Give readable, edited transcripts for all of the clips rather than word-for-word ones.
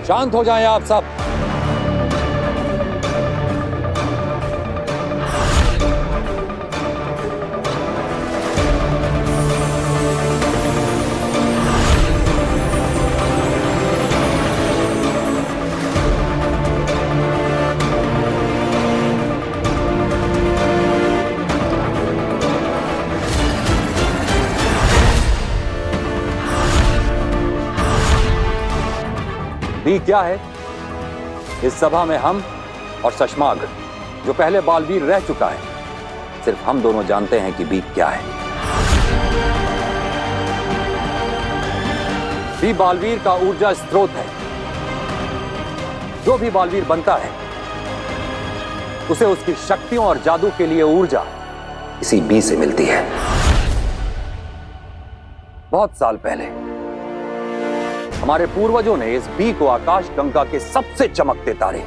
शांत हो जाएं आप सब। बी क्या है? इस सभा में हम और शशमाग, जो पहले बालवीर रह चुका है, सिर्फ हम दोनों जानते हैं कि बी क्या है। बी बालवीर का ऊर्जा स्रोत है। जो भी बालवीर बनता है उसे उसकी शक्तियों और जादू के लिए ऊर्जा इसी बी से मिलती है। बहुत साल पहले हमारे पूर्वजों ने इस बी को आकाश गंगा के सबसे चमकते तारे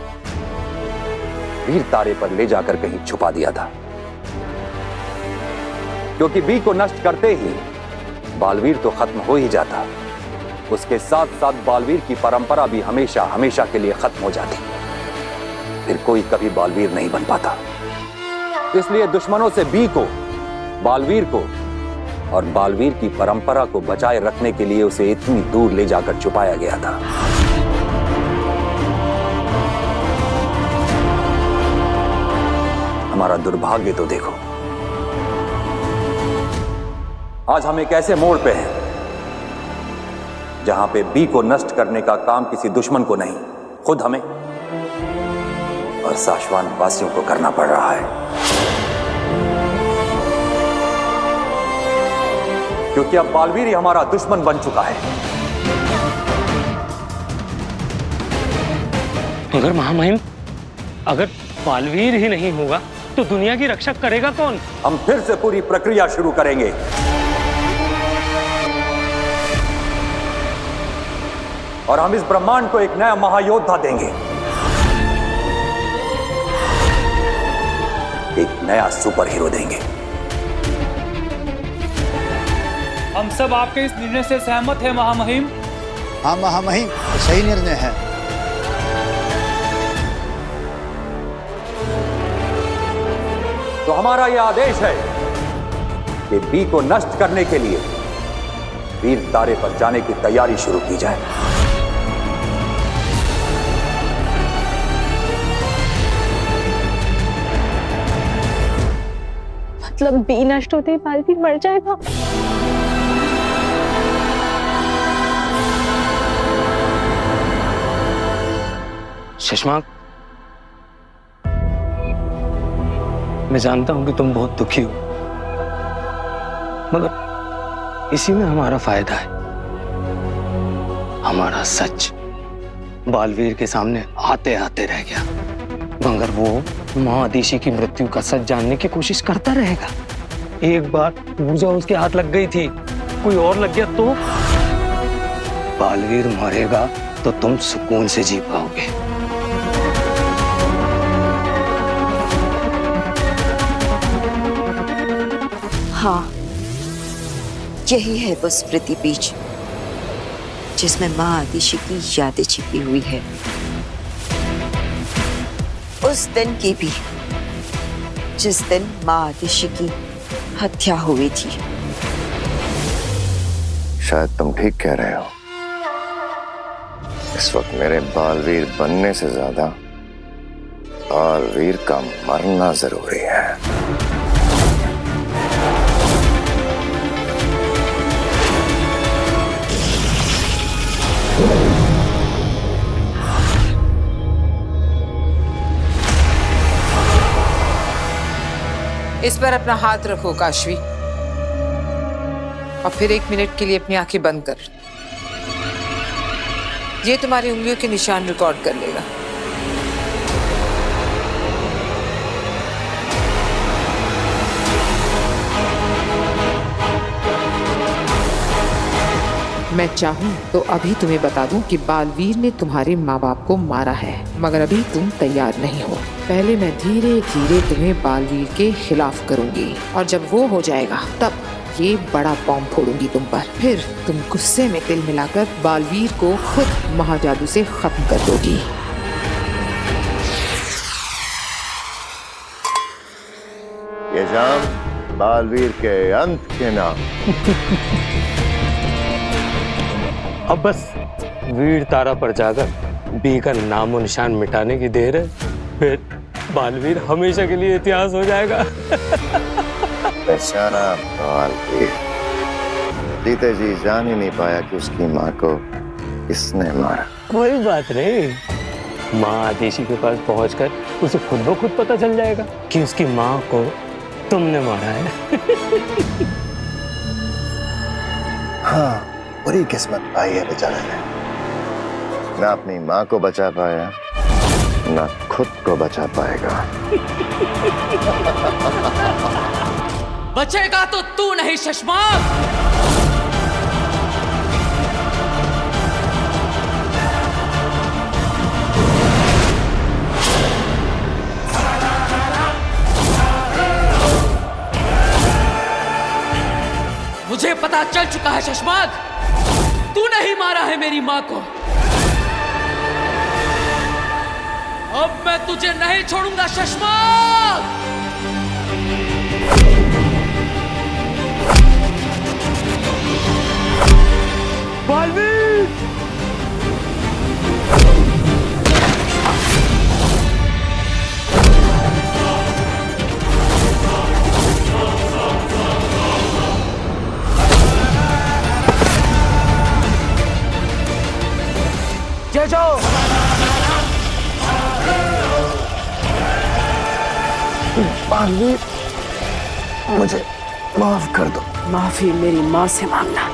वीर तारे पर ले जाकर कहीं छुपा दिया था, क्योंकि बी को नष्ट करते ही बालवीर तो खत्म हो ही जाता, उसके साथ साथ बालवीर की परंपरा भी हमेशा हमेशा के लिए खत्म हो जाती। फिर कोई कभी बालवीर नहीं बन पाता। इसलिए दुश्मनों से बी को, बालवीर को और बालवीर की परंपरा को बचाए रखने के लिए उसे इतनी दूर ले जाकर छुपाया गया था। हमारा दुर्भाग्य तो देखो, आज हम एक ऐसे मोड़ पे हैं जहां पे बी को नष्ट करने का काम किसी दुश्मन को नहीं, खुद हमें और साशवान वासियों को करना पड़ रहा है। क्योंकि अब बालवीर ही हमारा दुश्मन बन चुका है। मगर महामहिम, अगर बालवीर ही नहीं होगा तो दुनिया की रक्षा करेगा कौन? हम फिर से पूरी प्रक्रिया शुरू करेंगे। और हम इस ब्रह्मांड को एक नया महायोद्धा देंगे, एक नया सुपर हीरो देंगे। हम सब आपके इस निर्णय से सहमत हैं महामहिम। हाँ महामहिम, सही निर्णय है। तो हमारा यह आदेश है कि बी को नष्ट करने के लिए वीर तारे पर जाने की तैयारी शुरू की जाए। मतलब बी नष्ट होते ही बालवीर मर जाएगा? शशमाक, मैं जानता हूं कि तुम बहुत दुखी हो, मगर इसी में हमारा फायदा है। हमारा सच बालवीर के सामने आते आते रह गया, मगर वो महादिशी की मृत्यु का सच जानने की कोशिश करता रहेगा। एक बार ऊर्जा उसके हाथ लग गई थी, कोई और लग गया तो बालवीर मरेगा तो तुम सुकून से जी पाओगे। हाँ, यही है वो स्मृति बीज जिसमें माँ आदिशि की यादें छिपी हुई है। उस दिन की भी जिस दिन माँ आदिशि की हत्या हुई थी। शायद तुम ठीक कह रहे हो। इस वक्त मेरे बालवीर बनने से ज्यादा बालवीर का मरना जरूरी है। इस पर अपना हाथ रखो काशवी, और फिर 1 मिनट के लिए अपनी आंखें बंद कर। ये तुम्हारी उंगलियों के निशान रिकॉर्ड कर लेगा। मैं चाहूं तो अभी तुम्हें बता दूं कि बालवीर ने तुम्हारे माँ बाप को मारा है, मगर अभी तुम तैयार नहीं हो। पहले मैं धीरे धीरे तुम्हें बालवीर के खिलाफ करूंगी, और जब वो हो जाएगा ये बड़ा बॉम्ब फोड़ूंगी तुम पर। फिर तुम गुस्से में तिल मिलाकर बालवीर को खुद महाजादू से खत्म कर दोगी। ये जाम बालवीर के अंत के नाम। अब बस वीर तारा पर जाकर बी का नामो निशान मिटाने की देर है, फिर बालवीर हमेशा के लिए इतिहास हो जाएगा। बेचारा बालवीर जीते जी जान ही नहीं पाया कि उसकी माँ को किसने मारा। कोई बात नहीं, माँ आदेशी के पास पहुंचकर उसे खुद ब खुद पता चल जाएगा कि उसकी माँ को तुमने मारा है। हाँ, बुरी किस्मत पाई है बेचारे ने, ना अपनी माँ को बचा पाया ना खुद को बचा पाएगा। बचेगा तो तू नहीं शशमाक। मुझे पता चल चुका है शशमाक, तू नहीं मारा है मेरी माँ को। अब मैं तुझे नहीं छोड़ूंगा शशमाक। बालवीर! जय जाओ। बालवीर, मुझे माफ कर दो। माफी मेरी माँ से मांगना।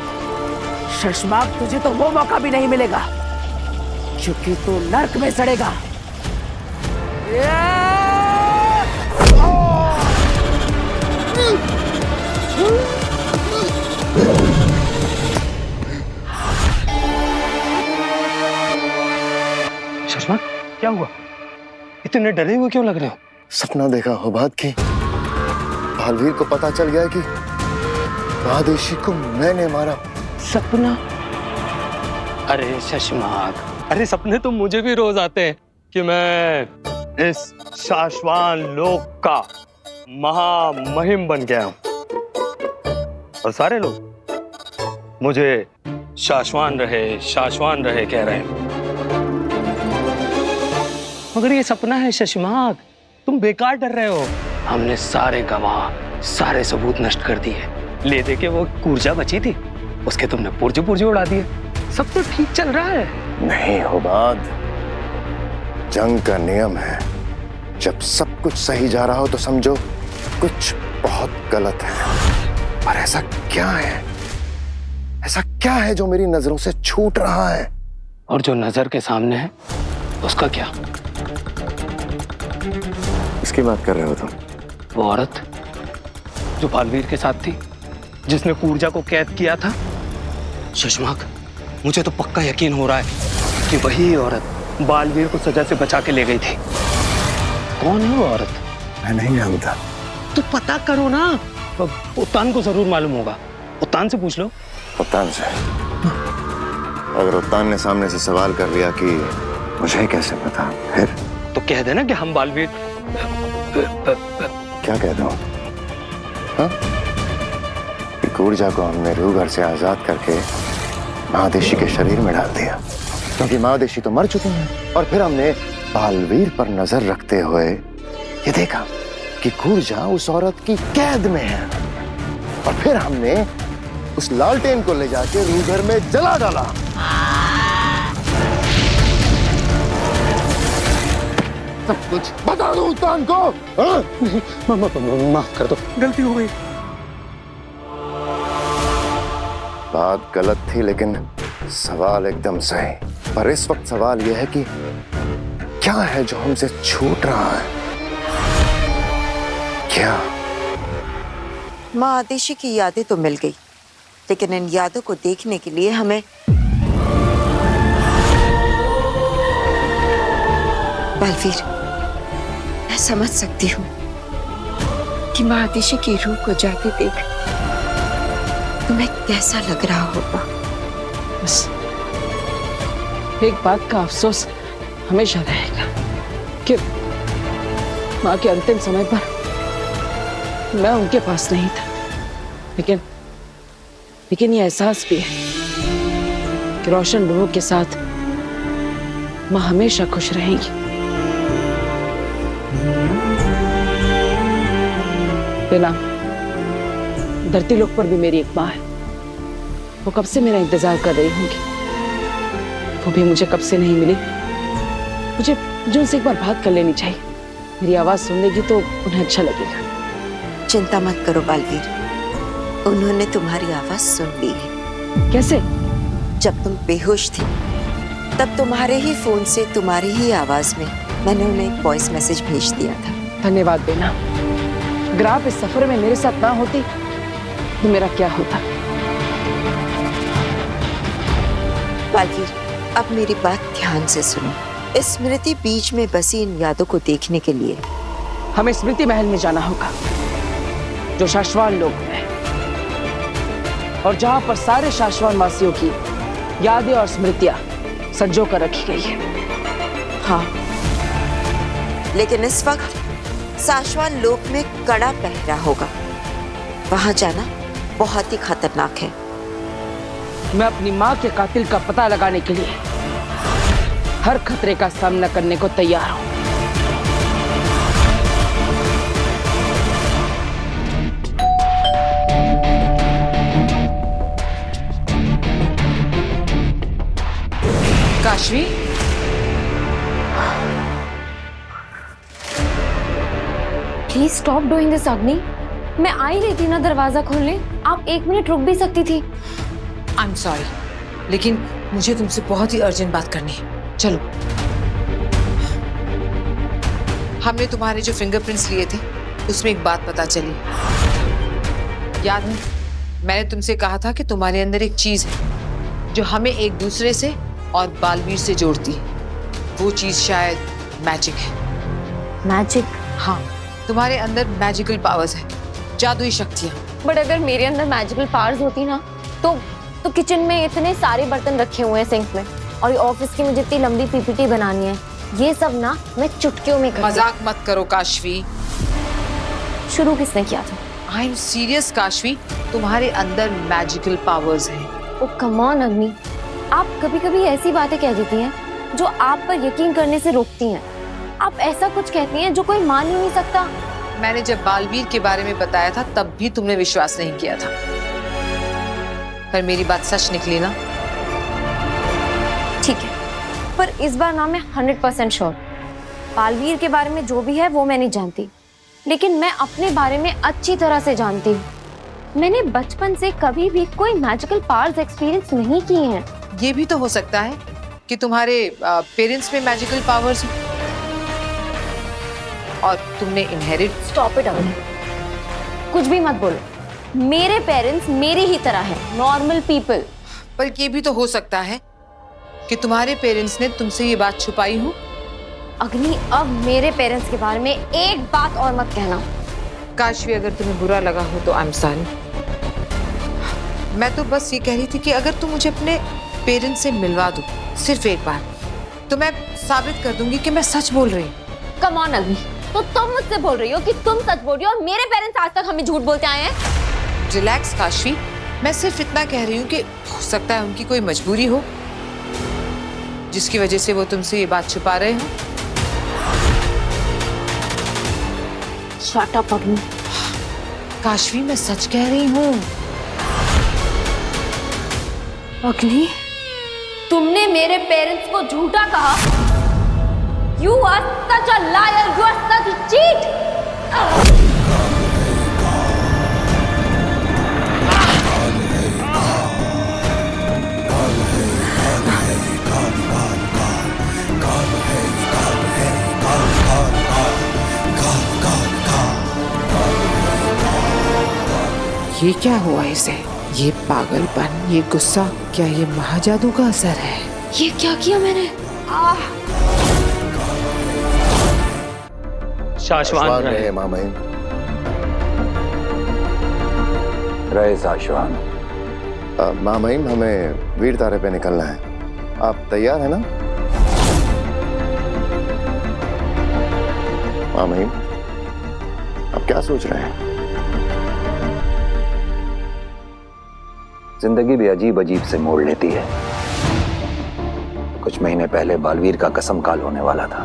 शशमाक, तुझे तो वो मौका भी नहीं मिलेगा क्योंकि तू नर्क में सड़ेगा। शशमाक, क्या हुआ? इतने डरे हुए क्यों लग रहे हो? सपना देखा हो बात की, बालवीर को पता चल गया कि आदेशी को मैंने मारा। सपना? अरे शशमाक, अरे सपने तो मुझे भी रोज आते हैं कि मैं इस शाश्वान लोक का महामहिम बन गया हूं और सारे लोग मुझे शाश्वान रहे कह रहे हैं। मगर ये सपना है शशमाक, तुम बेकार डर रहे हो। हमने सारे गवाह, सारे सबूत नष्ट कर दिए। ले दे के वो ऊर्जा बची थी, उसके तुमने पुर्जे उड़ा दिए। सब तो ठीक चल रहा है। नहीं होबाद, जंग का नियम है, जब सब कुछ सही जा रहा हो तो समझो कुछ बहुत गलत है। पर ऐसा क्या है जो मेरी नजरों से छूट रहा है? और जो नजर के सामने है उसका क्या? इसकी बात कर रहे हो तुम? वो औरत जो बालवीर के साथ थी, जिसने ऊर्जा को कैद किया था। शशमाक, मुझे तो पक्का यकीन हो रहा है कि वही औरत बालवीर को सजा से बचा के ले गई थी। कौन है वो औरत? मैं नहीं जानता। तो पता करो ना। उत्तान को जरूर मालूम होगा, उत्तान से पूछ लो। उत्तान से? अगर उत्तान ने सामने से सवाल कर लिया कि मुझे कैसे पता, फिर तो कह देना कि हम बालवीर। क्या कह दूं? हाँ? ऊर्जा को हमने रूघर से आजाद करके महादेशी के शरीर में डाल दिया, क्योंकि महादेशी तो मर चुके हैं। और फिर हमने बालवीर पर नजर रखते हुए ये देखा कि ऊर्जा उस औरत की कैद में है, और फिर हमने उस लालटेन को ले जाके रूघर में जला डाला। सब कुछ बता दो उत्तान को। हाँ? माफ कर दो, गलती हो गई। बात गलत थी लेकिन सवाल एकदम सही। पर इस वक्त सवाल यह है कि क्या है जो हमसे छूट रहा है? क्या? माँ आदेशी की यादें तो मिल गई, लेकिन इन यादों को देखने के लिए हमें बालवीर, मैं समझ सकती हूँ कि माँ आदेशी की रूह को जाते देख तुम्हें कैसा लग रहा होगा? बस एक बात का अफसोस हमेशा रहेगा कि माँ के अंतिम समय पर मैं उनके पास नहीं था। लेकिन ये एहसास भी है कि रोशन रूह के साथ माँ हमेशा खुश रहेंगी। बिना धरती लोक पर भी मेरी एक माँ है। वो कब से मेरा इंतजार कर रही होंगी। वो भी मुझे कब से नहीं मिली। मुझे उनसे एक बार बात कर लेनी चाहिए। मेरी आवाज सुन लेगी तो उन्हें अच्छा लगेगा। चिंता मत करो बालवीर, उन्होंने तुम्हारी आवाज सुन ली है। कैसे? जब तुम बेहोश थी तब तुम्हारे ही फोन से तुम्हारी ही आवाज में मैंने उन्हें एक वॉइस मैसेज भेज दिया था। धन्यवाद बेना। अगर आप इस सफर में मेरे साथ ना होती तो मेरा क्या होता। बालवीर, अब मेरी बात ध्यान से सुनो। इस स्मृति बीच में बसी इन यादों को देखने के लिए हमें स्मृति महल में जाना होगा, जो शाश्वान लोक में है, और जहां पर सारे शाश्वान वासियों की यादें और स्मृतियां संजो कर रखी गई है। हाँ, लेकिन इस वक्त शाश्वान लोक में कड़ा पहरा होगा। वहां जाना बहुत ही खतरनाक है। मैं अपनी माँ के कातिल का पता लगाने के लिए हर खतरे का सामना करने को तैयार हूं। Kashvi, please stop doing this अग्नि। मैं आ ही रही थी ना दरवाजा खोलने। आप 1 मिनट रुक भी सकती थी। आई एम सॉरी, लेकिन मुझे तुमसे बहुत ही अर्जेंट बात करनी है। चलो। हमने तुम्हारे जो फिंगरप्रिंट्स लिए थे उसमें एक बात पता चली। याद है, मैंने तुमसे कहा था कि तुम्हारे अंदर एक चीज है जो हमें एक दूसरे से और बालवीर से जोड़ती है। वो चीज शायद मैजिक है। मैजिक? हाँ, तुम्हारे अंदर मैजिकल पावर्स है, जादुई शक्तियां। बट अगर मेरे अंदर मैजिकल पावर्स होती ना तो किचन में इतने सारे बर्तन रखे हुए हैं सिंक में, और ऑफिस की मुझे इतनी लंबी पीपीटी बनानी है। ये सब ना मैं चुटकियों में करती। मजाक मत करो काशवी। शुरू किसने किया था? आई एम सीरियस काशवी, तुम्हारे अंदर मैजिकल पावर्स हैं। ओ कम ऑन अग्नि, आप कभी कभी ऐसी बातें कह देती हैं जो आप पर यकीन करने से रोकती हैं। आप ऐसा कुछ कहती हैं जो कोई मान ही नहीं सकता। मैंने जब बालवीर के बारे में बताया था तब भी तुमने विश्वास नहीं किया था, पर मेरी बात सच निकली ना। ठीक है, पर इस बार ना मैं 100% श्योर। बालवीर के बारे में जो भी है वो मैं नहीं जानती, लेकिन मैं अपने बारे में अच्छी तरह से जानती हूँ। मैंने बचपन से कभी भी कोई मैजिकल पावर्स एक्सपीरियंस नहीं किए हैं। ये भी तो हो सकता है कि तुम्हारे पेरेंट्स में मैजिकल पावर्स हो और तुमने इनहेरिट। स्टॉप इट अग्नि, कुछ भी मत बोलो। मेरे पेरेंट्स मेरी ही तरह हैं, नॉर्मल पीपल। पर ये भी तो हो सकता है कि तुम्हारे पेरेंट्स ने तुमसे ये बात छुपाई हो। अग्नि, अब मेरे पेरेंट्स के बारे में एक बात और मत कहना। काशवी, अगर तुम्हें बुरा लगा हो तो आई एम सॉरी। मैं तो बस ये कह रही थी कि अगर तुम मुझे अपने पेरेंट्स से मिलवा दो सिर्फ एक बार, तो मैं साबित कर दूंगी कि मैं सच बोल रही हूँ। कम ऑन अग्नि, तो तुम मुझसे बोल रही हो कि तुम सच बोल रही हो और मेरे पेरेंट्स आज तक हमें झूठ बोलते आए हैं? रिलैक्स काशवी, मैं सिर्फ इतना कह रही हूँ कि हो सकता है उनकी कोई मजबूरी हो जिसकी वजह से वो तुमसे ये बात छुपा रहे हो। शट अप अग्नि। काशवी, मैं सच कह रही हूँ। अग्नि, तुमने मेरे पेरेंट्स को झूठा कहा। You are such a liar. You are such a cheat. ये क्या हुआ इसे? ये पागलपन, ये गुस्सा, क्या ये महाजादू का असर है? ये क्या किया मैंने? शाश्वान रहे। रहे माँ महिम। रहे शाश्वान। माँ महिम, हमें वीर तारे पे निकलना है। आप तैयार है ना? माँ महिम, आप क्या सोच रहे हैं? जिंदगी भी अजीब अजीब से मोड़ लेती है। कुछ महीने पहले बालवीर का कसम काल होने वाला था।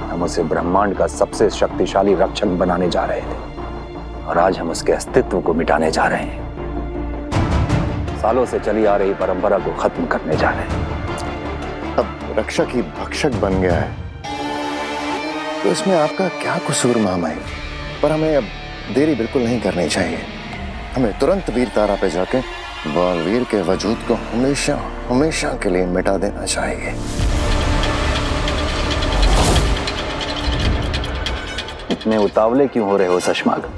हम उसे ब्रह्मांड का सबसे शक्तिशाली रक्षक बनाने जा रहे थे और आज हम उसके अस्तित्व को मिटाने जा रहे हैं। सालों से चली आ रही परंपरा को खत्म करने जा रहे हैं। अब रक्षक ही भक्षक बन गया है, तो इसमें आपका क्या कसूर माँ महिम? पर हमें अब देरी बिल्कुल नहीं करनी चाहिए। हमें तुरंत वीर तारा पे जाके बालवीर के वजूद को हमेशा हमेशा के लिए मिटा देना चाहिए। इतने उतावले क्यों हो रहे हो शशमाग?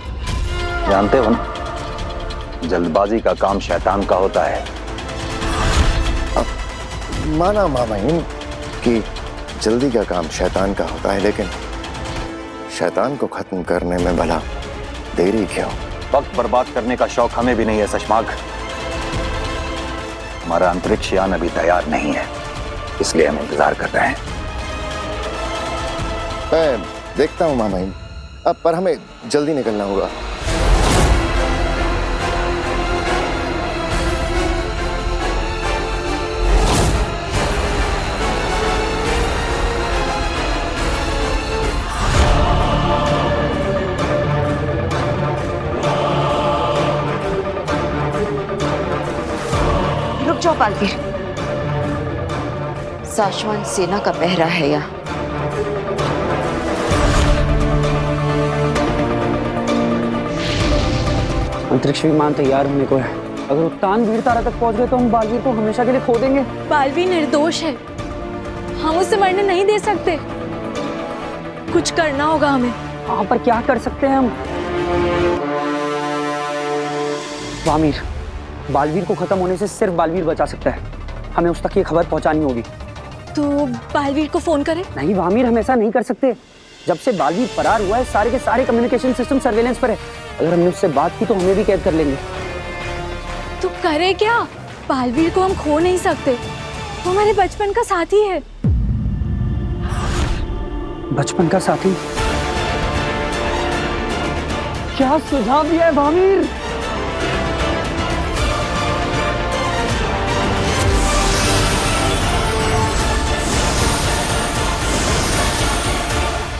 जानते हो ना, जल्दबाजी का काम शैतान का होता है। अब माना माँ महिम कि जल्दी का काम शैतान का होता है, लेकिन शैतान को खत्म करने में भला देरी क्यों? वक्त बर्बाद करने का शौक हमें भी नहीं है शशमाग। हमारा अंतरिक्ष यान अभी तैयार नहीं है, इसलिए हम इंतजार कर रहे हैं। मैं देखता हूँ माँ महिम, अब पर हमें जल्दी निकलना होगा। रुक जाओ बालवीर, साशवान सेना का पहरा है यहाँ। अंतरिक्ष विमान तैयार होने को है। अगर उत्तान वीर तारा तक पहुंच गए तो हम बालवीर को हमेशा के लिए खो देंगे। बालवीर निर्दोष है, हम उसे मरने नहीं दे सकते। कुछ करना होगा हमें। हाँ, पर क्या कर सकते हैं हम? वामीर, बालवीर को खत्म होने से सिर्फ बालवीर बचा सकता है। हमें उस तक ये खबर पहुंचानी होगी। तो बालवीर को फोन करें? नहीं वामीर, हम ऐसा नहीं कर सकते। जब से बालवीर फरार हुआ है, सारे के सारे कम्युनिकेशन सिस्टम सर्वेलेंस पर है। अगर हमने उससे बात की तो हमें भी कैद कर लेंगे। तो करे क्या? बालवीर को हम खो नहीं सकते, वो हमारे बचपन का साथी है। बचपन का साथी? क्या सुझाव दिया है वामीर?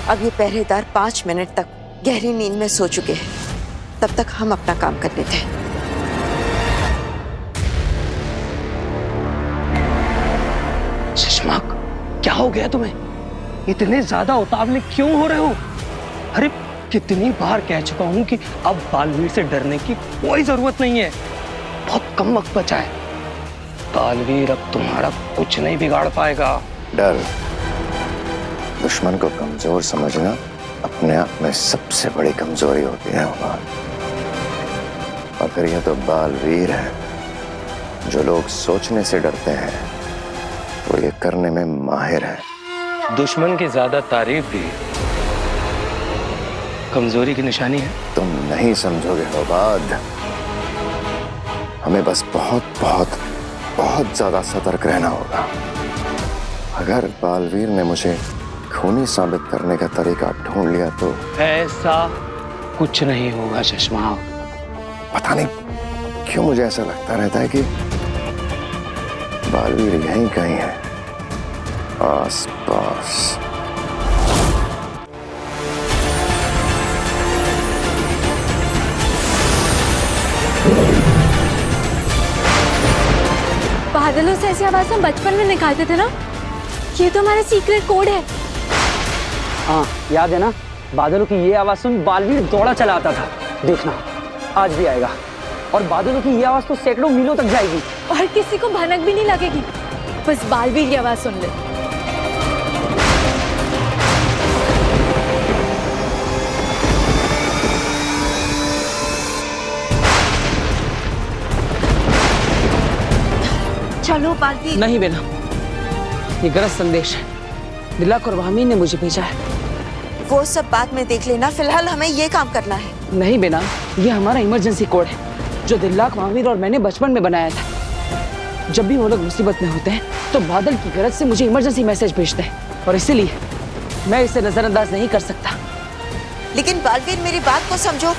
अब ये पहरेदार 5 मिनट तक गहरी नींद में सो चुके हैं, तब तक हम अपना काम कर लेते हैं। शशमाक, क्या हो गया तुम्हें? इतने ज्यादा उतावले क्यों हो रहे हो? अरे कितनी बार कह चुका हूं कि अब बालवीर से डरने की कोई जरूरत नहीं है। बहुत कम वक्त बचा है। बालवीर अब तुम्हारा कुछ नहीं बिगाड़ पाएगा। डर, दुश्मन को कमजोर समझना अपने आप में सबसे बड़ी कमजोरी होती है उमर। और फिर यह तो बालवीर है। जो लोग सोचने से डरते हैं वो ये करने में माहिर है। दुश्मन की ज्यादा तारीफ भी कमजोरी की निशानी है। तुम नहीं समझोगे होबाद। हमें बस बहुत बहुत बहुत ज्यादा सतर्क रहना होगा। अगर बालवीर ने मुझे खूनी साबित करने का तरीका ढूंढ लिया तो ऐसा कुछ नहीं होगा चश्मा। पता नहीं क्यों मुझे ऐसा लगता रहता है कि बालवीर यहीं कहीं है, आस पास। बादलों से ऐसी आवाज हम बचपन में निकालते थे ना, ये तो हमारा सीक्रेट कोड है। हाँ याद है ना, बादलों की ये आवाज सुन बालवीर दौड़ा चला आता था। देखना आज भी आएगा और बादलों की ये आवाज तो सैकड़ों मीलों तक जाएगी और किसी को भनक भी नहीं लगेगी। बस बालवीर की आवाज सुन ले। चलो बालवीर। नहीं बेना, ये गलत संदेश है। दिलक और वामी ने मुझे भेजा है। वो सब बाद में देख लेना, फिलहाल हमें ये काम करना है। नहीं बेना, ये हमारा इमरजेंसी कोड है। जो दिल्लाक, महावीर और मैंने बचपन में बनाया था। जब भी वो लोग मुसीबत में होते हैं तो बादल की गरज से मुझे इमरजेंसी मैसेज भेजते हैं और इसीलिए मैं इसे नजरअंदाज नहीं कर सकता। लेकिन बालवीर, मेरी बात को समझो।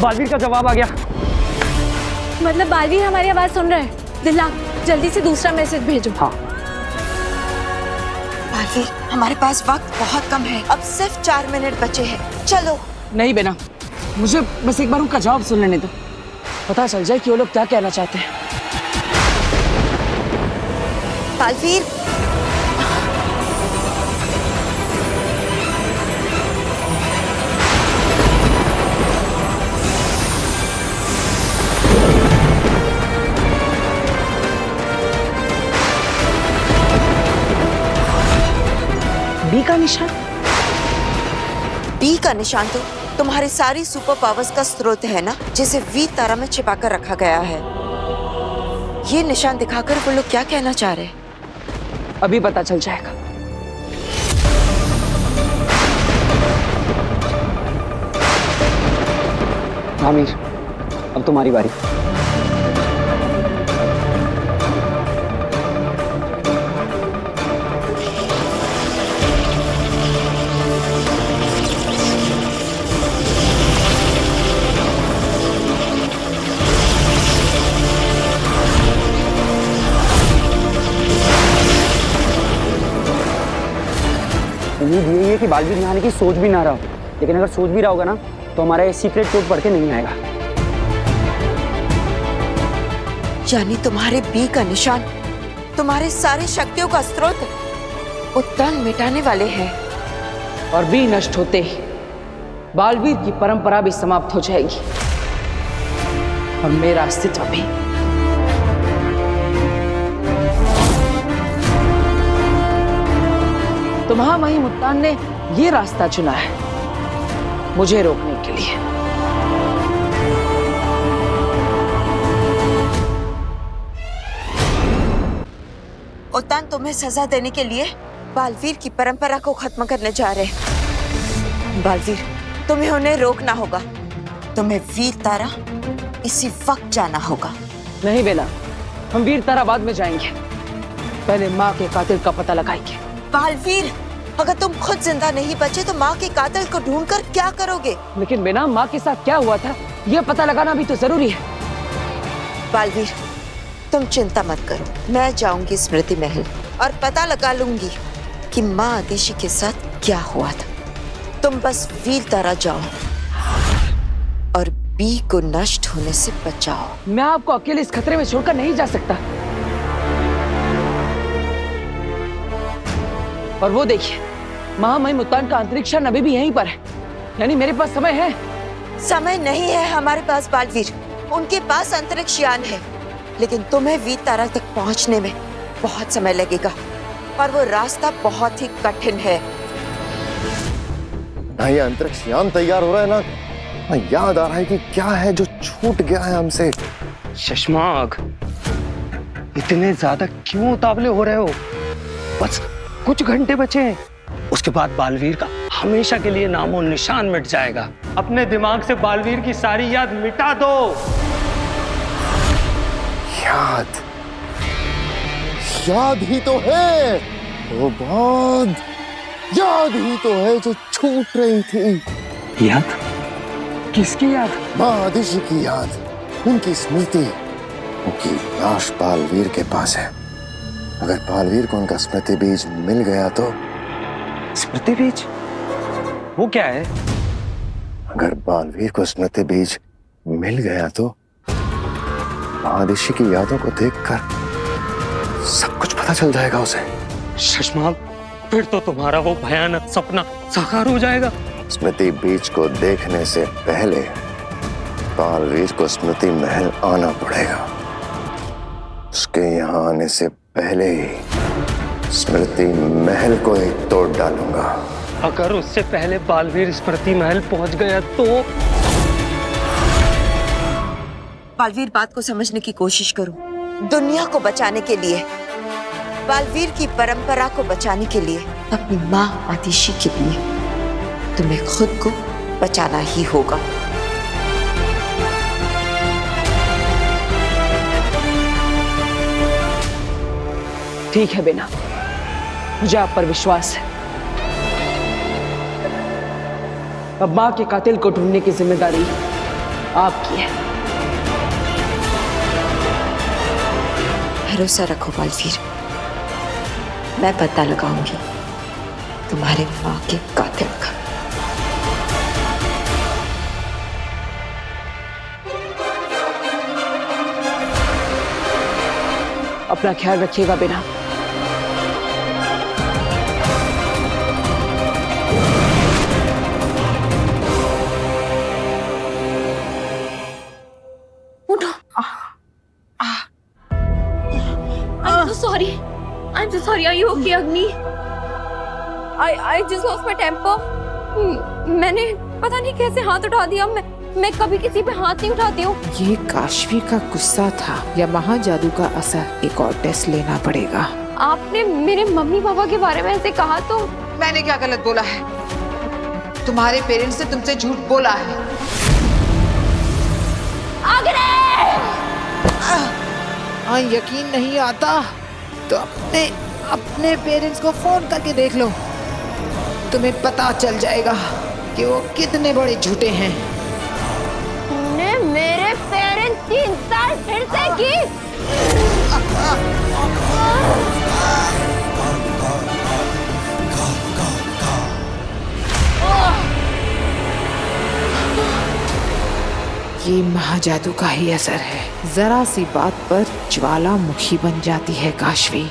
बालवीर का जवाब आ गया। मतलब बालवीर हमारी आवाज सुन रहे हैं। दिल्लाक, जल्दी से दूसरा मैसेज भेजो। हाँ। बालवीर, हमारे पास वक्त बहुत कम है, अब सिर्फ 4 मिनट बचे हैं। चलो। नहीं बेना, मुझे बस एक बार उनका जवाब सुन लेने दो, पता चल जाए कि वो लोग क्या कहना चाहते हैं। बालवीर, बी का निशान? बी का निशान तो तुम्हारी सारी सुपर पावर्स का स्रोत है ना, जिसे वी तारा में छिपा कर रखा गया है। ये निशान दिखाकर वो लोग क्या कहना चाह रहे हैं? अभी पता चल जाएगा। आमिर, अब तुम्हारी बारी। उम्मीद यही है कि बालवीर यहाँ आने की सोच भी ना रहा हो, लेकिन अगर सोच भी रहा होगा ना तो हमारा ये सीक्रेट कोड पढ़ के नहीं आएगा। यानी तुम्हारे बी का निशान तुम्हारी सारी शक्तियों का स्रोत उत्तान मिटाने वाले हैं। और बी नष्ट होते ही बालवीर की परंपरा भी समाप्त हो जाएगी और मेरा अस्तित्व भी। तो महामहिम उत्तान ने ये रास्ता चुना है मुझे रोकने के लिए। उत्तान तुम्हें सजा देने के लिए बालवीर की परंपरा को खत्म करने जा रहे हैं। बालवीर, तुम्हें उन्हें रोकना होगा। तुम्हें वीर तारा इसी वक्त जाना होगा। नहीं बेना, हम वीर तारा बाद में जाएंगे, पहले माँ के कातिल का पता लगाएंगे। बालवीर, अगर तुम खुद जिंदा नहीं बचे तो माँ के कातिल को ढूंढकर क्या करोगे? लेकिन बेना, माँ के साथ क्या हुआ था यह पता लगाना भी तो जरूरी है। बालवीर, तुम चिंता मत करो, मैं जाऊंगी स्मृति महल और पता लगा लूंगी कि माँ आदिशि के साथ क्या हुआ था। तुम बस वीर तारा जाओ और बी को नष्ट होने से बचाओ। मैं आपको अकेले इस खतरे में छोड़कर नहीं जा सकता। और वो देखिए, महामहिम उत्तान का अंतरिक्ष यान अभी भी यहीं पर है, यानी मेरे पास समय है। समय नहीं है हमारे पास बालवीर, उनके पास अंतरिक्ष यान है, लेकिन तुम्हें वीर तारा तक पहुंचने में बहुत समय लगेगा और वो रास्ता बहुत ही कठिन है। ना ये अंतरिक्ष यान तैयार हो रहा है ना याद आ रहा है कि क्या है जो छूट गया है हमसे। शशमाग, इतने ज्यादा क्यों उतावले हो रहे हो? बस कुछ घंटे बचे हैं, उसके बाद बालवीर का हमेशा के लिए नामो निशान मिट जाएगा। अपने दिमाग से बालवीर की सारी याद मिटा दो। याद ही तो है वो बात, याद ही तो है जो छूट रही थी। याद? किसकी याद? माँ आदिशि की याद, उनकी स्मृति। उनकी लाश बालवीर के पास है। अगर बालवीर को उनका स्मृति बीज मिल गया तो। स्मृति बीज? वो क्या है? अगर बालवीर को स्मृति बीज मिल गया तो माँ आदिशि की यादों को देखकर सब कुछ पता चल जाएगा उसे। शशमाग, फिर तो तुम्हारा वो भयानक सपना साकार हो जाएगा। स्मृति बीज को देखने से पहले बालवीर को स्मृति महल आना पड़ेगा। उसके यहाँ आने से पहले ही स्मृति महल को एक तोड़ डालूंगा। अगर उससे पहले बालवीर स्मृति महल पहुंच गया तो? बालवीर, बात को समझने की कोशिश करो। दुनिया को बचाने के लिए, बालवीर की परंपरा को बचाने के लिए, अपनी माँ आतिशी के लिए तुम्हें खुद को बचाना ही होगा। ठीक है बेना, मुझे आप पर विश्वास है। अब माँ के कातिल को ढूंढने की जिम्मेदारी आपकी है। भरोसा रखो बालवीर, मैं पता लगाऊंगी तुम्हारे माँ के कातिल का। अपना ख्याल रखिएगा बेना। I'm so sorry. Are you okay, Agni? I just lost my temper. मैंने पता नहीं कैसे हाथ उठा दिया। मैं कभी किसी पे हाथ नहीं उठाती हूँ। ये काशवी का गुस्सा था या महाजादू का असर? एक और टेस्ट लेना पड़ेगा। आपने मेरे मम्मी पापा के बारे में ऐसे कहा तो? मैंने क्या गलत बोला है? तुम्हारे पेरेंट्स ने तुमसे झूठ बोला है। यकीन नहीं आता तो अपने पेरेंट्स को फोन करके देख लो, तुम्हें पता चल जाएगा कि वो कितने बड़े झूठे हैं। तुमने मेरे पेरेंट्स की इंसल्ट फिर से की। ये महाजादू का ही असर है। जरा सी बात पर ज्वालामुखी बन जाती है काशवी।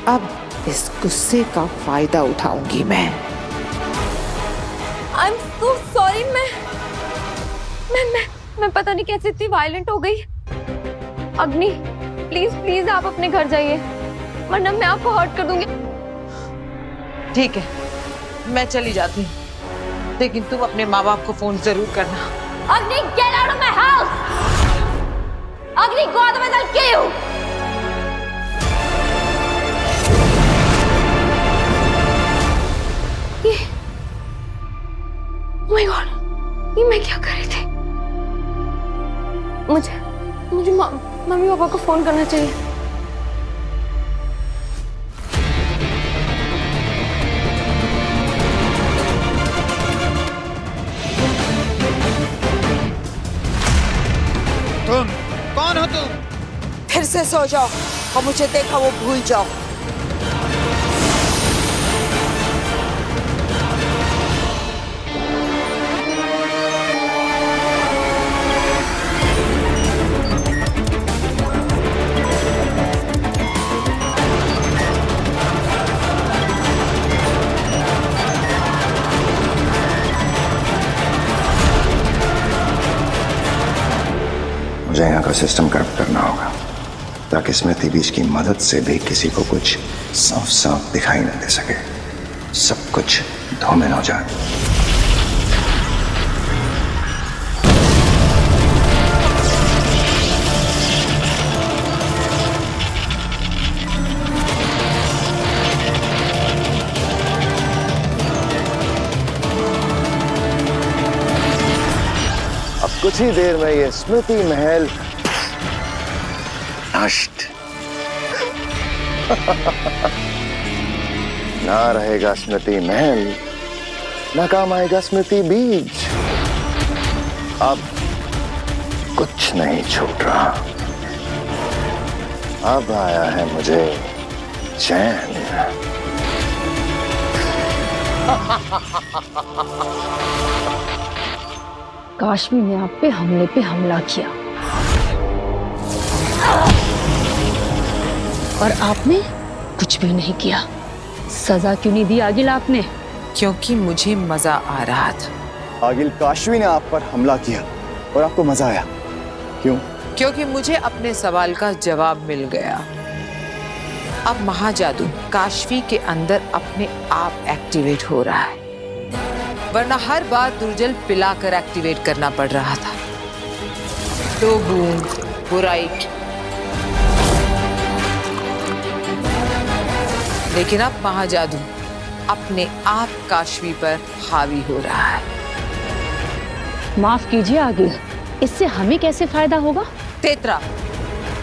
अब इस गुस्से का फायदा उठाऊंगी मैं। I'm so sorry। मैं पता नहीं कैसे इतनी वायलेंट हो गई। अग्नि, प्लीज आप अपने घर जाइए, वरना मैं आपको हर्ट कर दूंगी। ठीक है, मैं चली जाती हूँ, लेकिन तुम अपने माँ बाप को फोन जरूर करना। Agni, get out of my house! Agni, go otherwise I'll kill you! Oh my God, ये मैं क्या कर रही थी? मुझे मम्मी पापा को फोन करना चाहिए। तुम कौन हो तुम? फिर से सो जाओ और मुझे देखा वो भूल जाओ। मुझे यहाँ का सिस्टम करप्ट करना होगा ताकि स्मृति बीज की मदद से भी किसी को कुछ साफ साफ दिखाई न दे सके, सब कुछ धूमिल हो जाए। कुछ ही देर में ये स्मृति महल नष्ट। ना रहेगा स्मृति महल, ना काम आएगा स्मृति बीज। अब कुछ नहीं छूट रहा। अब आया है मुझे चैन। काशवी ने आप पे हमला किया और आपने कुछ भी नहीं किया। सजा क्यों नहीं दी आगिल आपने? क्योंकि मुझे मजा आ रहा था। आगिल, काशवी ने आप पर हमला किया और आपको मजा आया। क्यों? क्योंकि मुझे अपने सवाल का जवाब मिल गया। अब महाजादू काशवी के अंदर अपने आप एक्टिवेट हो रहा है, वरना हर बार दुर्जल पिलाकर एक्टिवेट करना पड़ रहा था। 2 बूंद बुराई की। लेकिन अब महाजादू अपने आप काशवी पर हावी हो रहा है। माफ कीजिए आगे, इससे हमें कैसे फायदा होगा? तेतरा,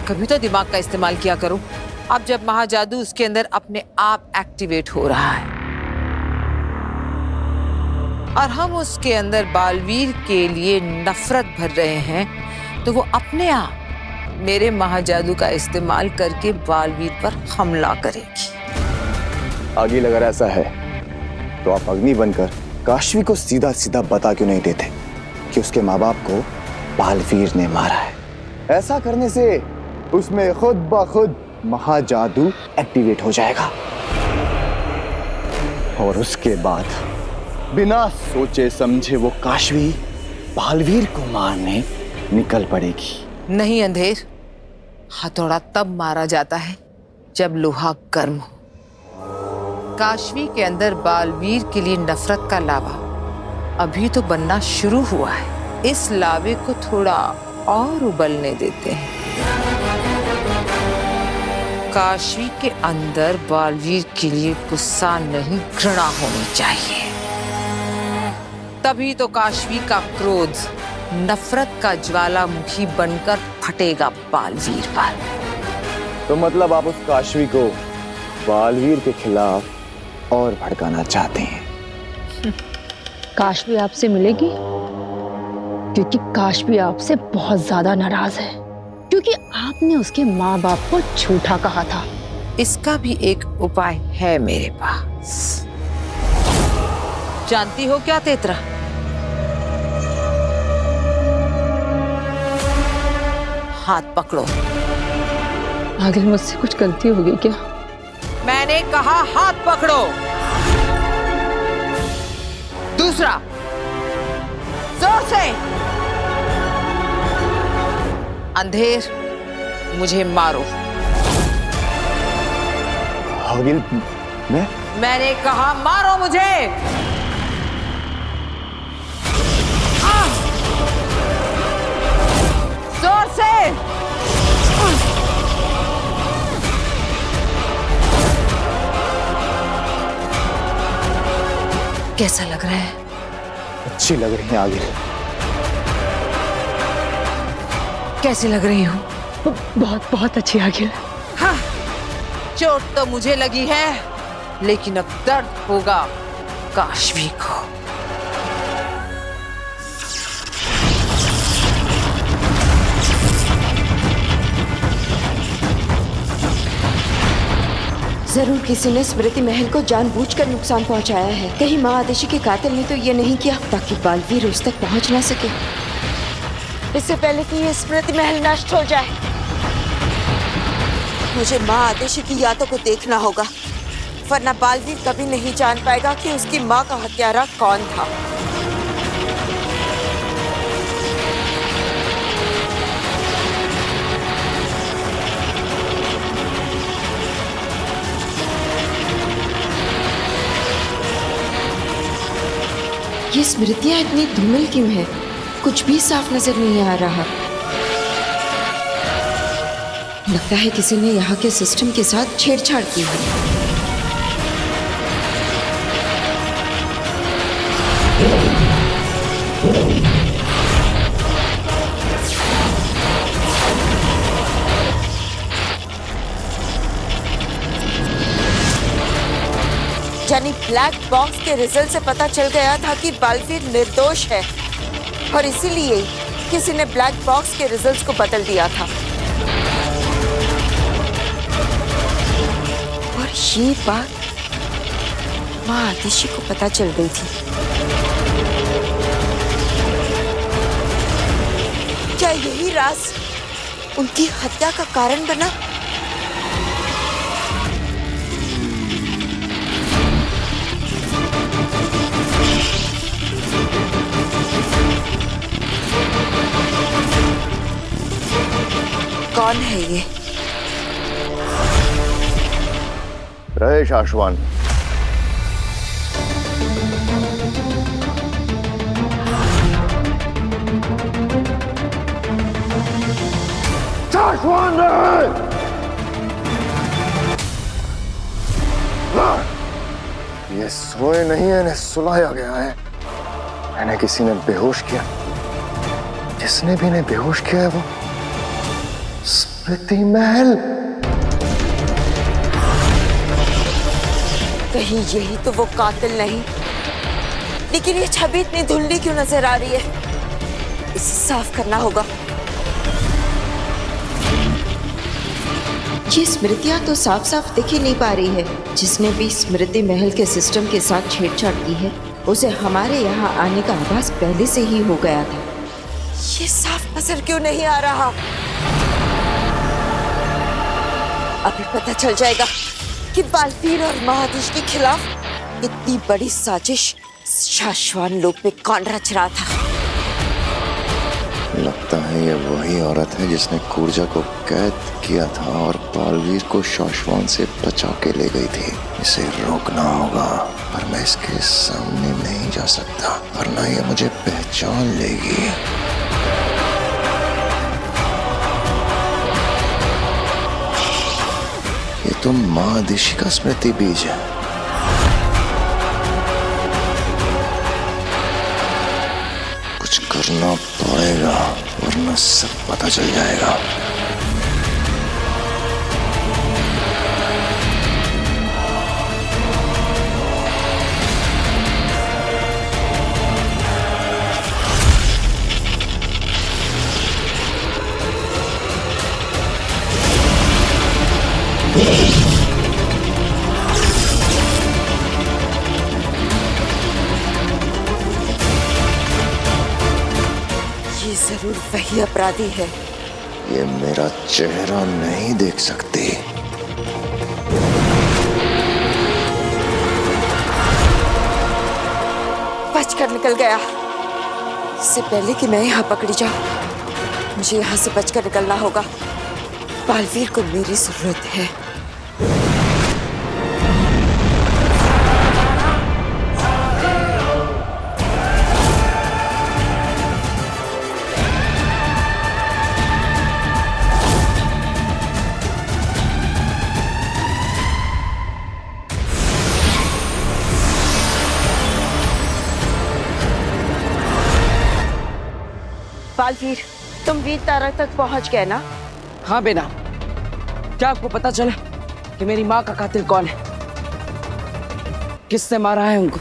कभी तो दिमाग का इस्तेमाल किया करो। अब जब महाजादू उसके अंदर अपने आप एक्टिवेट हो रहा है और हम उसके अंदर बालवीर के लिए नफरत भर रहे हैं, तो वो अपने आप मेरे महाजादू का इस्तेमाल करके बालवीर पर हमला करेगी। आगे अगर ऐसा है तो आप अग्नि बनकर काशवी को सीधा सीधा बता क्यों नहीं देते कि उसके माँ बाप को बालवीर ने मारा है। ऐसा करने से उसमें खुद ब खुद महाजादू एक्टिवेट हो जाएगा और उसके बाद बिना सोचे समझे वो काशवी बालवीर को मारने निकल पड़ेगी। नहीं अंधेर, हथौड़ा तब मारा जाता है जब लोहा गर्म हो। काशवी के अंदर बालवीर के लिए नफरत का लावा अभी तो बनना शुरू हुआ है। इस लावे को थोड़ा और उबलने देते हैं। काशवी के अंदर बालवीर के लिए गुस्सा नहीं, घृणा होनी चाहिए। तभी तो काशवी का क्रोध नफरत का ज्वालामुखी बनकर फटेगा बालवीर पर। तो मतलब आप उस काशवी को बालवीर के खिलाफ और भड़काना चाहते हैं। काशवी आपसे मिलेगी क्योंकि काशवी आपसे बहुत ज्यादा नाराज है, क्योंकि आपने उसके माँ बाप को झूठा कहा था। इसका भी एक उपाय है मेरे पास। जानती हो क्या तेतरा? हाथ पकड़ो। आगे मुझसे कुछ गलती हो गई क्या? मैंने कहा हाथ पकड़ो। दूसरा, जोर से। अंधेर, मुझे मारो। आगिल, मैंने कहा मारो मुझे। जोर से। कैसा लग रहा है? अच्छी लग रही है आगिल। कैसी लग रही हूँ? बहुत बहुत अच्छी आगिल। हाँ, चोट तो मुझे लगी है, लेकिन अब दर्द होगा काशवी को। जरूर किसी ने स्मृति महल को जानबूझकर नुकसान पहुंचाया है। कहीं माँ आदेशी के कातिल ने तो ये नहीं किया ताकि बालवीर उस तक पहुंच ना सके। इससे पहले कि ये स्मृति महल नष्ट हो जाए, मुझे माँ आदेशी की यादों को देखना होगा, वरना बालवीर कभी नहीं जान पाएगा कि उसकी माँ का हत्यारा कौन था। ये स्मृतियां इतनी धूमिल क्यों है? कुछ भी साफ नजर नहीं आ रहा। लगता है किसी ने यहाँ के सिस्टम के साथ छेड़छाड़ की है। यानी ब्लैक बॉक्स के रिजल्ट से पता चल गया था कि बालवीर निर्दोष है और इसीलिए किसी ने ब्लैक बॉक्स के रिजल्ट्स को बदल दिया था। और ये बात माँ आदिशी को पता चल गई थी। क्या यही राज उनकी हत्या का कारण बना? कौन है ये? रहे शाश्वान, शाश्वान रहे। ये सोए नहीं है, इन्हें सुलाया गया है। इन्हें किसी ने बेहोश किया। जिसने भी इन्हें बेहोश किया है वो स्मृति महल। कहीं यही तो वो कातिल नहीं? लेकिन ये छवि इतनी धुंधली क्यों नजर आ रही है? इसे साफ करना होगा। ये स्मृतियां तो साफ साफ दिख ही नहीं पा रही है। जिसने भी स्मृति महल के सिस्टम के साथ छेड़छाड़ की है उसे हमारे यहाँ आने का आभास पहले से ही हो गया था। ये साफ नजर क्यों नहीं आ रहा? अभी पता चल जाएगा कि बालवीर और महादेश के खिलाफ इतनी बड़ी साजिश शाश्वान लोक में कौन रच रहा था। लगता है ये वही औरत है जिसने कूर्जा को कैद किया था और बालवीर को शाश्वान से बचा के ले गई थी। इसे रोकना होगा, पर मैं इसके सामने नहीं जा सकता वरना ये मुझे पहचान लेगी। ये तो महादेशी का स्मृति बीज है। कुछ करना पड़ेगा वरना सब पता चल जाएगा। जरूर वही अपराधी है। ये मेरा चेहरा नहीं देख सकती। बचकर निकल गया। इससे पहले कि मैं यहाँ पकड़ी जाऊं, मुझे यहाँ से बचकर निकलना होगा। बालवीर को मेरी जरूरत है। बालवीर, तुम वीर तारा तक पहुंच गए ना? हाँ बेना, क्या आपको पता चला कि मेरी माँ का कातिल कौन है? किसने मारा है उनको?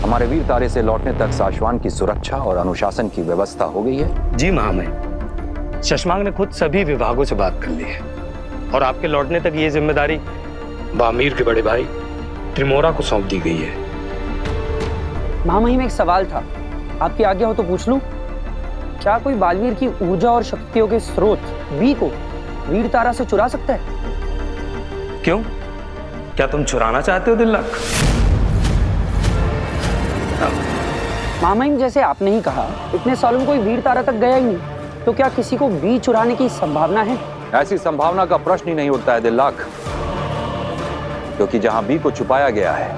हमारे वीर तारे से लौटने तक शाश्वान की सुरक्षा और अनुशासन की व्यवस्था हो गई है। जी महामहिम, शशमांग ने खुद सभी विभागों से बात कर ली है और आपके लौटने तक ये जिम्मेदारी बामीर के बड़े भाई त्रिमोरा को सौंप दी गई है। महामहिम, एक सवाल था, आपकी आज्ञा हो तो पूछ लूं? क्या कोई बालवीर की ऊर्जा और शक्तियों के स्रोत बी को वीर तारा से चुरा सकता है? क्यों, क्या तुम चुराना चाहते हो दिल्लक? महामहिम, जैसे आपने ही कहा, इतने सालों में कोई वीर तारा तक गया ही नहीं, तो क्या किसी को बी चुराने की संभावना है? ऐसी संभावना का प्रश्न ही नहीं उठता है दिल्लक, क्योंकि जहां बी को छुपाया गया है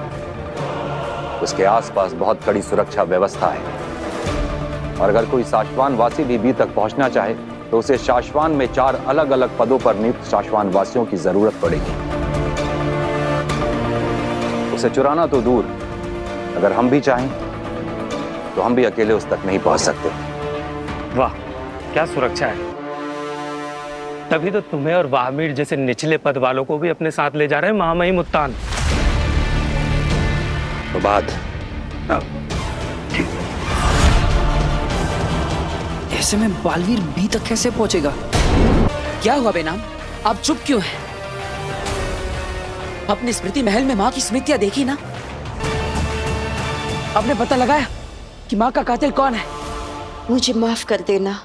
उसके आसपास बहुत कड़ी सुरक्षा व्यवस्था है। और अगर कोई शाश्वान वासी भी बी तक पहुंचना चाहे तो उसे शाश्वान में 4 अलग अलग पदों पर नियुक्त शाश्वान वासियों की जरूरत पड़ेगी। उसे चुराना तो दूर, अगर हम भी चाहें तो हम भी अकेले उस तक नहीं पहुंच सकते। वाह, क्या सुरक्षा है! तभी तो तुम्हें और बामीर जैसे निचले पद वालों को भी अपने साथ ले जा रहे हैं महामहिम उत्तान। तो बात ऐसे में बालवीर बी तक कैसे पहुंचेगा? क्या हुआ बेनाम, आप चुप क्यों हैं? अपने स्मृति महल में माँ की स्मृतियां देखी ना? आपने पता लगाया कि माँ का कातिल कौन है? मुझे माफ कर देना।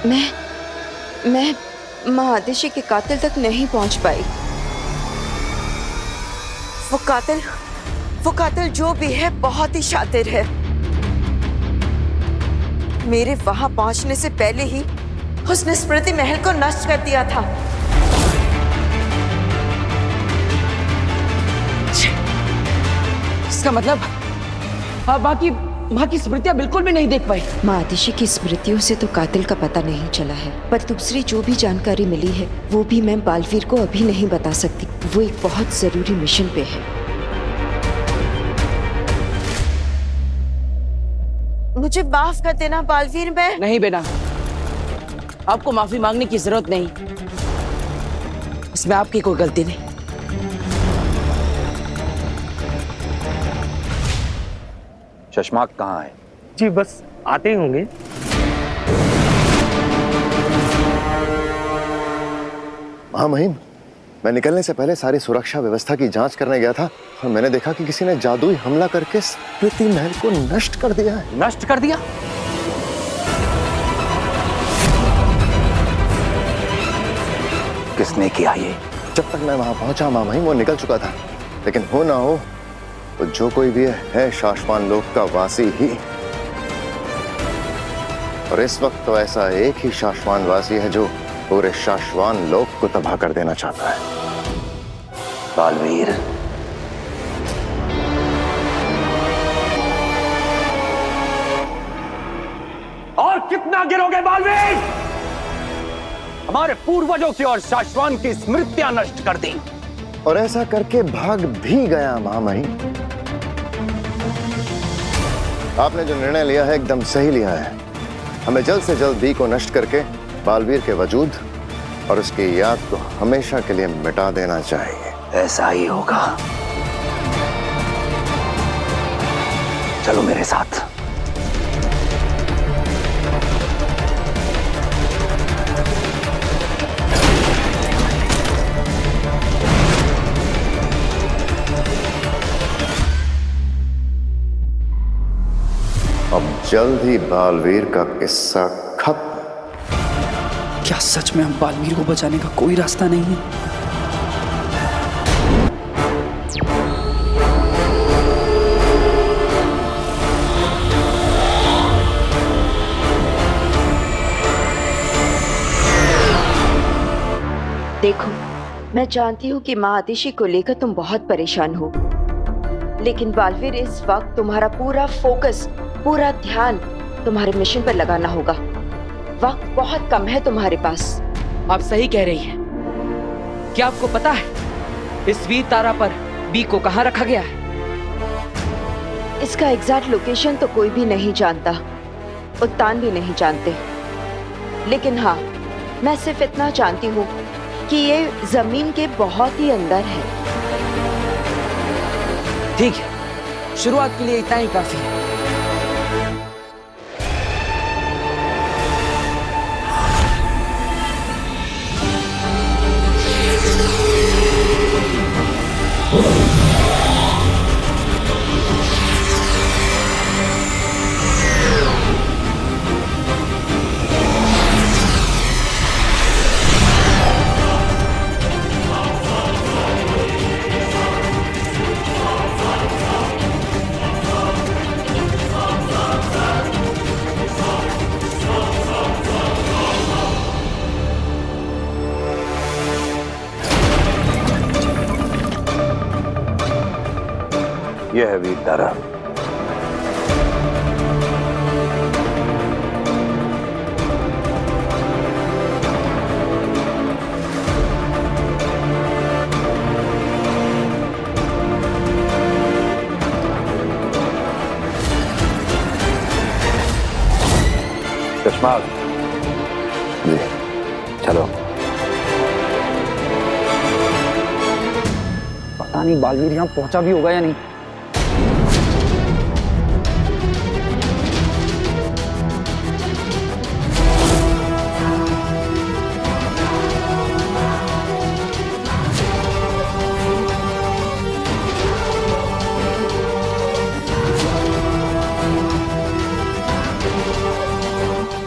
मैं महादेशी के कातिल तक नहीं पहुंच पाई। वो कातिल जो भी है बहुत ही शातिर है। मेरे वहां पहुंचने से पहले ही उसने स्मृति महल को नष्ट कर दिया था। इसका मतलब आप बाकी माँ की स्मृतियाँ बिल्कुल भी नहीं देख पाई। माँ आदिशि की स्मृतियों से तो कातिल का पता नहीं चला है, पर दूसरी जो भी जानकारी मिली है वो भी मैं बालवीर को अभी नहीं बता सकती। वो एक बहुत जरूरी मिशन पे है। मुझे माफ कर देना बालवीर। मैं नहीं बेटा, आपको माफी मांगने की जरूरत नहीं, इसमें आपकी कोई गलती नहीं। शशमाक कहाँ है? जी बस आते ही होंगे। महामहिम, मैं निकलने से पहले सारी सुरक्षा व्यवस्था की जांच करने गया था और मैंने देखा कि किसी ने जादुई हमला करके स्मृति महल को नष्ट कर दिया है। नष्ट कर दिया? किसने किया ये? जब तक मैं वहां पहुंचा महामहिम वो निकल चुका था, लेकिन हो ना हो तो जो कोई भी है शाश्वान लोक का वासी ही। और इस वक्त तो ऐसा एक ही शाश्वान वासी है जो पूरे शाश्वान लोक को तबाह कर देना चाहता है। बालवीर, और कितना गिरोगे बालवीर? हमारे पूर्वजों की और शाश्वान की स्मृतियां नष्ट कर दी और ऐसा करके भाग भी गया महामहिम। आपने जो निर्णय लिया है एकदम सही लिया है। हमें जल्द से जल्द बी को नष्ट करके बालवीर के वजूद और उसकी याद को हमेशा के लिए मिटा देना चाहिए। ऐसा ही होगा। चलो मेरे साथ। अब जल्द ही बालवीर का किस्सा खत्म। क्या सच में हम बालवीर को बचाने का कोई रास्ता नहीं है? देखो, मैं जानती हूँ कि माँ आदिशि को लेकर तुम बहुत परेशान हो, लेकिन बालवीर इस वक्त तुम्हारा पूरा फोकस, पूरा ध्यान तुम्हारे मिशन पर लगाना होगा। वक्त बहुत कम है तुम्हारे पास। आप सही कह रही हैं। क्या आपको पता है इस वीर तारा पर बी को कहाँ रखा गया है? इसका एग्जैक्ट लोकेशन तो कोई भी नहीं जानता, उत्तान भी नहीं जानते, लेकिन हाँ, मैं सिर्फ इतना जानती हूँ कि ये जमीन के बहुत ही अंदर है। ठीक है, शुरुआत के लिए इतना ही काफी है। यह है वीर तारा। चश्मा जी चलो। पता नहीं बालवीर यहाँ पहुंचा भी होगा या नहीं।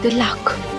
Good luck.